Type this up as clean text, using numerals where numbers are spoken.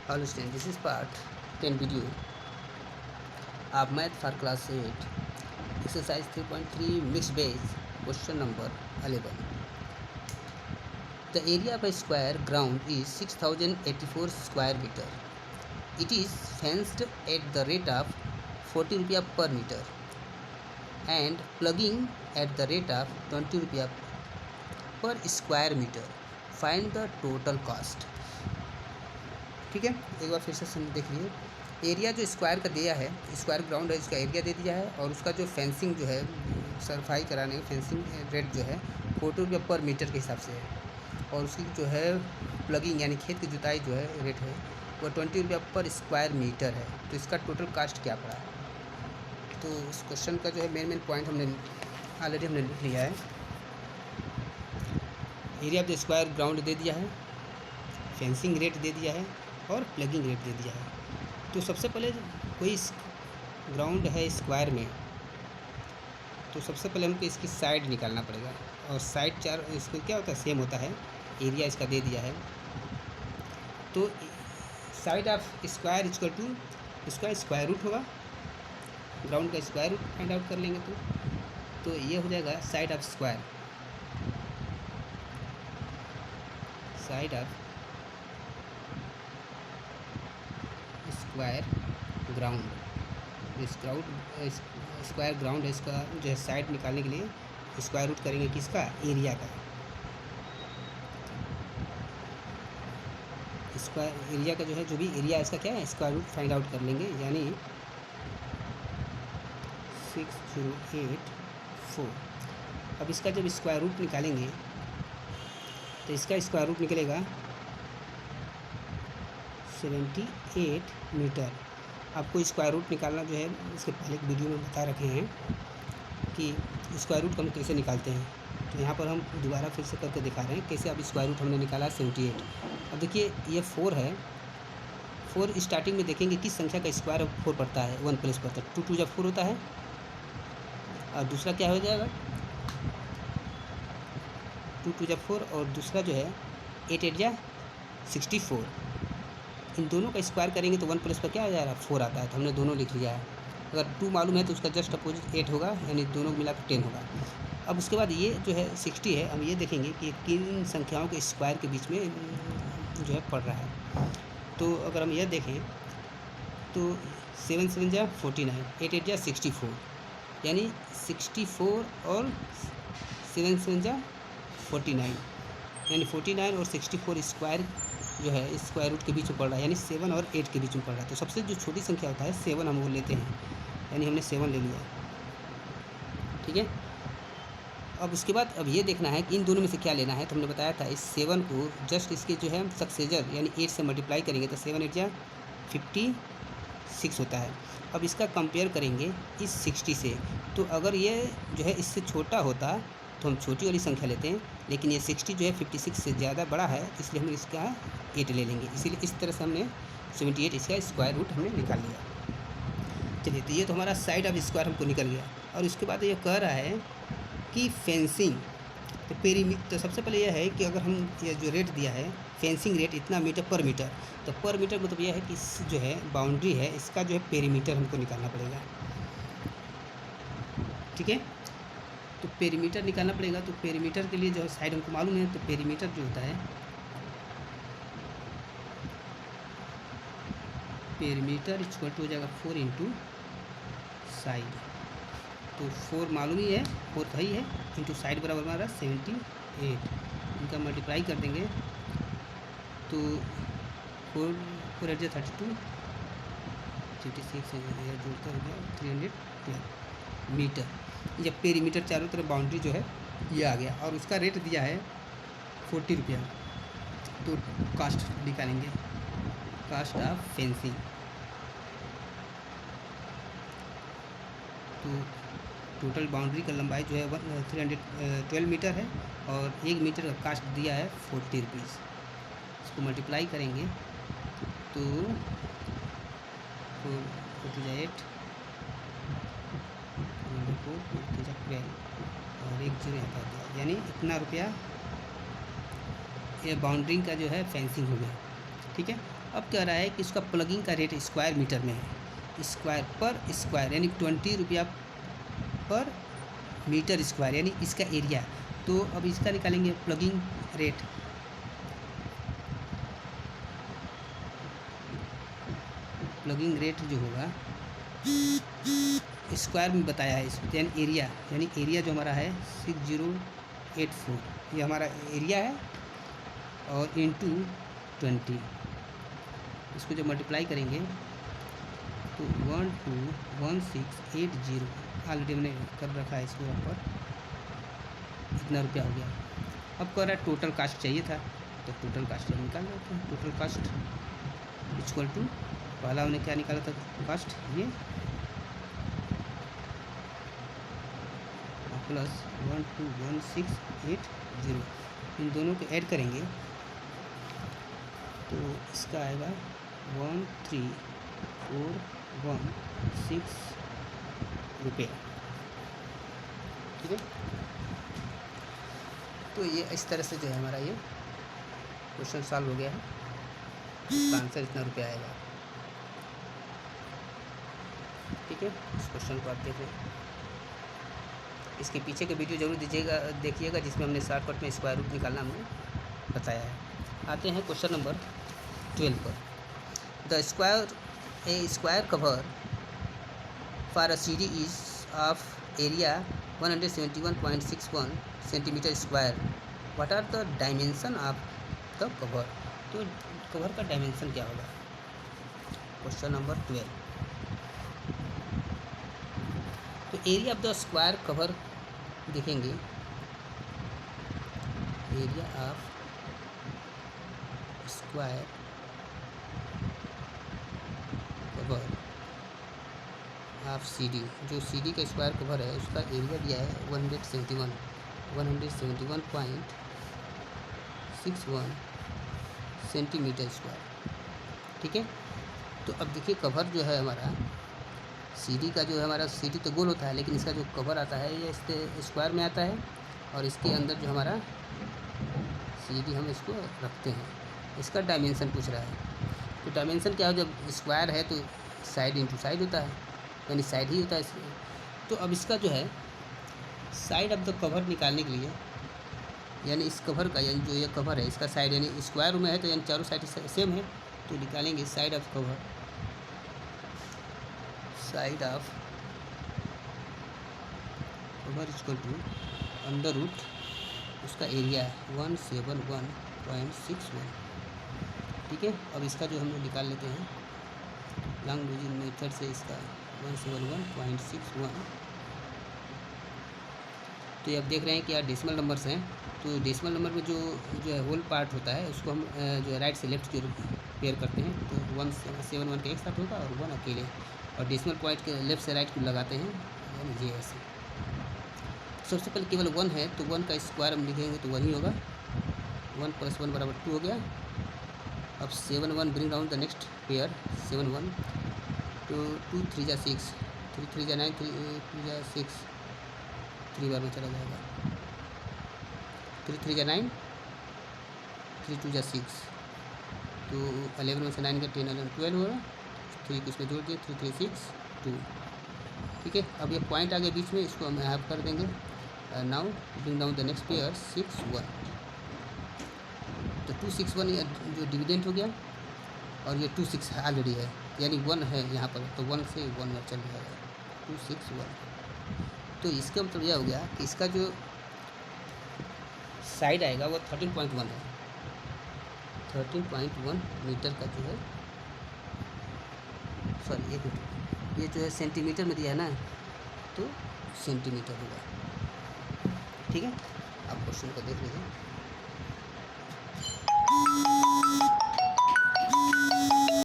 Hello students, this is part 10 video of math for class 8, exercise 3.3 mixed base, question number 11. The area of a square ground is 6084 square meter. It is fenced at the rate of 40 rupiah per meter and plugging at the rate of 20 rupiah per square meter. Find the total cost. ठीक है, एक बार फिर से देख लीजिए। Area जो square का दिया है, स्क्वायर ग्राउंड है, इसका एरिया दे दिया है और उसका जो फेंसिंग जो है सफाई कराने का फेंसिंग रेट जो है 40 रुपये पर मीटर के हिसाब से है और उसकी जो है प्लगिंग यानी खेत की जुताई जो है रेट है वो 20 रुपया पर स्क्वायर मीटर है। तो इसका टोटल कास्ट क्या पड़ा है? तो इस क्वेश्चन का जो है मेन पॉइंट हमने ऑलरेडी लिख लिया है। Area of the square ground दे दिया है, फेंसिंग रेट दे दिया है और प्लगिंग रेट दे दिया है। तो सबसे पहले कोई ग्राउंड है स्क्वायर में, तो सबसे पहले हमको इसकी साइड निकालना पड़ेगा और साइड चार इसको क्या होता है सेम होता है, एरिया इसका दे दिया है। तो side of square equal to इसका स्क्वायर रूट होगा, ग्राउंड का स्क्वायर रूट फाइंड आउट कर लेंगे तो ये हो जाएगा side of square, side of square ground. Square ground है, इसका जो है साइड निकालने के लिए स्क्वायर रूट करेंगे किसका, एरिया का। स्क्वायर एरिया का जो है जो भी एरिया इसका क्या है स्क्वायर रूट फाइंड आउट कर लेंगे, यानी 6084। अब इसका जब स्क्वायर रूट निकालेंगे तो इसका स्क्वायर रूट निकलेगा 78 मीटर। आपको स्क्वायर रूट निकालना जो है इसके पहले एक वीडियो में बता रखे हैं कि स्क्वायर रूट हम कैसे निकालते हैं। तो यहाँ पर हम दोबारा फिर से करके दिखा रहे हैं कैसे अब स्क्वायर रूट हमने निकाला 78। अब देखिए ये 4 है, 4 स्टार्टिंग में देखेंगे किस संख्या का स्क्वायर अब 4 पड़ता है, 1 प्लस पड़ता है, 2 जब 4 होता है। और दूसरा क्या हो जाएगा 2 जब 4 और दूसरा जो है 8 जा 64। इन दोनों का स्क्वायर करेंगे तो 1 प्लस पर क्या आ जाएगा 4 आता है, तो हमने दोनों लिख लिया है। अगर 2 मालूम है तो उसका जस्ट अपोजिट 8 होगा, यानी दोनों मिलाकर 10 होगा। अब उसके बाद ये जो है 60 है, हम ये देखेंगे कि किन संख्याओं के स्क्वायर के बीच में जो है पड़ रहा है। तो अगर हम यह देखें तो 7 7 जा 49, 8 8 जा 64, यानी 64 और 7 7 जा 49, यानी 49 और 64 स्क्वायर जो है स्क्वायर रूट के बीच में पड़ रहा है, यानी 7 और 8 के बीच में पड़ रहा है। तो सबसे जो छोटी संख्या होता है 7 हम वो लेते हैं, यानी हमने 7 ले लिया, ठीक है। अब उसके बाद अब ये देखना है कि इन दोनों में से क्या लेना है। तो हमने बताया था इस 7 को जस्ट इसके जो है सक्सेसर यानी 8 से मल्टीप्लाई करेंगे तो 7 8 जा 56 होता है। अब इसका कंपेयर करेंगे इस 60 से, तो अगर ये जो है इससे छोटा होता तो हम छोटी वाली संख्या लेते हैं, लेकिन ये 60 जो है 56 से ज़्यादा बड़ा है, इसलिए हम इसका 8 ले लेंगे। इसीलिए इस तरह से हमने 78 इसका स्क्वायर रूट हमने निकाल लिया। चलिए, तो ये तो हमारा साइड ऑफ स्क्वायर हमको निकल गया। और उसके बाद ये कह रहा है कि फेंसिंग तो सबसे पहले यह है कि अगर हम ये जो रेट दिया है फेंसिंग रेट इतना मीटर पर मीटर, तो पर मीटर मतलब यह है कि इस जो है बाउंड्री है इसका जो है पेरीमीटर हमको निकालना पड़ेगा, ठीक है। तो पेरीमीटर निकालना पड़ेगा। तो पेरीमीटर के लिए जो है साइड हमको मालूम है, तो पेरीमीटर जो होता है पेरीमीटर इक्वल टू हो जाएगा 4 इंटू साइड। तो 4 मालूम ही है, 4 सही है, इंटू साइड बराबर हमारा 78। इनका मल्टीप्लाई कर देंगे तो 4 8 32 56 जोड़कर हो गया 312 मीटर। जब पेरीमीटर चारों तरफ बाउंड्री जो है ये आ गया और उसका रेट दिया है 40 रुपया। तो कास्ट निकालेंगे, कास्ट ऑफ फेंसिंग। तो टोटल बाउंड्री का लंबाई जो है 312 मीटर है और 1 मीटर का कास्ट दिया है 40 रुपीज़। इसको मल्टीप्लाई करेंगे तो 4 और 1 0 यहाँ पर गया, यानी इतना रुपया ये बाउंड्री का जो है फेंसिंग हो गया। ठीक है। अब कह रहा है कि इसका प्लगिंग का रेट स्क्वायर मीटर में है, स्क्वायर पर स्क्वायर यानी 20 रुपया पर मीटर स्क्वायर यानी इसका एरिया। तो अब इसका निकालेंगे प्लगिंग रेट। प्लगिंग रेट जो होगा स्क्वायर में बताया है इसमें, यानी एरिया जो हमारा है 6084, ये हमारा एरिया है, और इंटू 20, इसको जब मल्टीप्लाई करेंगे तो 121680 ऑलरेडी हमने कर रखा है इसको यहाँ पर, इतना रुपया हो गया। अब कह रहा है टोटल कास्ट चाहिए था, तो टोटल कास्ट हम निकाल लेते हैं। टोटल कास्ट इक्वल टू, पहला हमने क्या निकाला था कास्ट, ये प्लस 121680, इन दोनों को ऐड करेंगे तो इसका आएगा 13416 रुपये। ठीक है, तो ये इस तरह से जो है हमारा ये क्वेश्चन सॉल्व हो गया है। इसका आंसर इतना रुपया आएगा। ठीक है, इस क्वेश्चन को आप देख लें। इसके पीछे के वीडियो जरूर देखिएगा जिसमें हमने शॉर्टकट में स्क्वायर रूट निकालना हमने बताया है। आते हैं क्वेश्चन नंबर 12 पर। The square cover for a CD is of area 171.61 centimetre square. What are the dimension of the cover. तो कवर का डायमेंशन क्या होगा। Question number 12। तो area of the square cover देखेंगे, area of square cover of CD, जो CD का square cover है उसका एरिया दिया है 171.61 सेंटीमीटर स्क्वायर। ठीक है, तो अब देखिए कवर जो है हमारा सीडी का जो है हमारा, सीडी तो गोल होता है लेकिन इसका जो कवर आता है ये इसके स्क्वायर में आता है, और इसके अंदर जो हमारा सीडी हम इसको रखते हैं। इसका डायमेंशन पूछ रहा है, तो डायमेंशन क्या हो, जब स्क्वायर है तो साइड इंटू साइड होता है, यानी साइड ही होता है। तो अब इसका जो है साइड ऑफ द कवर निकालने के लिए, यानी इस कवर का, यानी जो ये कवर है इसका साइड यानी स्क्वायर में है तो यानी चारों साइड सेम है, तो निकालेंगे side of cover, side of cover equal to under root उसका एरिया है 171.61। ठीक है, अब इसका जो हम लोग निकाल लेते हैं लॉन्ग डिवीजन मेथड से, इसका 171.61। तो ये आप देख रहे हैं कि यार डेसिमल नंबर्स हैं, तो डेसिमल नंबर में जो है होल पार्ट होता है उसको हम जो है राइट से लेफ्ट की पेयर करते हैं, तो 171 के एक साथ होगा और 1 अकेले, और डेसिमल पॉइंट के लेफ्ट से राइट को लगाते हैं, यानी ये ऐसे। सबसे पहले केवल 1 है तो 1 का स्क्वायर हम लिखेंगे तो 1 ही होगा, 1 + 1 = 2 हो गया। अब 7 1 bring down the next pair, 7 1 तो 2 3 × 6, 3 3 × 9, 3 2 × 6, 3 बार में चला जाएगा, 3 3 × 9, 3 2 × 6, तो 11 में से 9 का 10 11 12 होगा, 3 को इसमें जोड़ दिए, 3 3 6 2। ठीक है, अब ये पॉइंट आ गया बीच में, इसको हम यहाँ कर देंगे। Now bring down the next pair 6 1, तो 2 6 1 जो डिविडेंट हो गया, और ये 2 6 ऑलरेडी है, यानी 1 है यहाँ पर, तो 1 से 1 में चल जाएगा 2 6 1। तो इसका मतलब यह हो गया कि इसका जो साइड आएगा वो 13.1 है, 13.1 मीटर का जो है, सॉरी ये जो है सेंटीमीटर में दिया है ना, तो सेंटीमीटर होगा। ठीक है, आप क्वेश्चन को देख लीजिए।